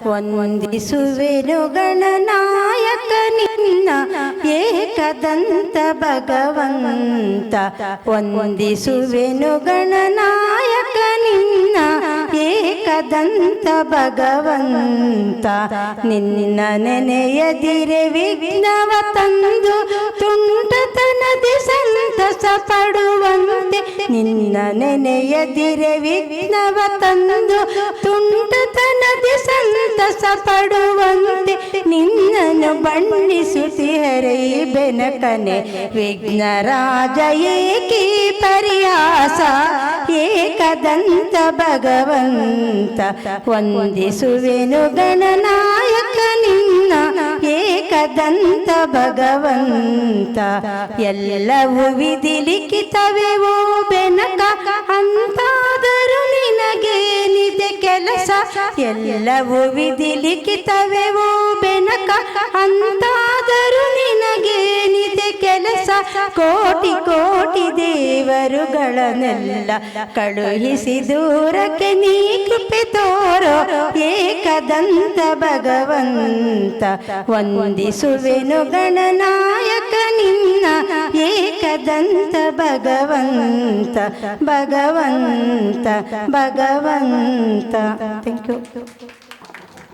ವಂದಿಸುವೆನು ಗಣನಾಯಕ ನಿನ್ನ ಏಕದಂತ ಭಗವಂತ. ವಂದಿಸುವೆನು ಗಣನಾಯಕ ನಿನ್ನ ಏಕದಂತ ಭಗವಂತ. ನಿನ್ನ ನೆನೆಯದಿರೆ ವಿಘ್ನವ ತಂದು ತುಂಟತನದಿ ಸಂತಸ ಪಡುವಂತೆ. ನಿನ್ನ ನೆನೆಯದಿರೆ ವಿಘ್ನವ ತಂದು ತುಂಟತನದಿ ಸಂತಸ ಪಡುವಂತೆ. ನಿನ್ನನ್ನು ಬಣ್ಣಿಸುತ್ತಿಹರೈ ಬೆನಕನೆ ವಿಘ್ನರಾಜ ಏಕಿ ಪರಿಹಾಸ ಏಕದಂತ ಭಗವಂತ. ವಂದಿಸುವೆನು ಗಣನಾಯಕ ನಿನ್ನ ಏಕದಂತ ಭಗವಂತ. ಎಲ್ಲವೂ ವಿಧಿ ಲಿಖಿತವೇ ಓ ಬೆನಕ, ಅಂತಾದರೂ ನಿನಗೇನಿದೆ ಕೆಲಸ. ಎಲ್ಲವೂ ವಿಧಿ ಲಿಖಿತವೇ ಓ ಬೆನಕ, ಅಂತಾದರೂ ನಿನಗೇನಿದೆ ಕೆಲಸ. ಕೋಟಿ ಕೋಟಿ ದೇವರುಗಳನ್ನೆಲ್ಲ ಕಳುಹಿಸಿ ದೂರಕ್ಕೆ ನೀ ಕೃಪೆ ತೋರೋ ಏಕದಂತ ಭಗವಂತ. ವಂದಿಸುವೆನು ಗಣನಾಯಕ ನಿನ್ನ ಏಕದಂತ ಭಗವಂತ ಭಗವಂತ ಭಗವಂತ. Thank you.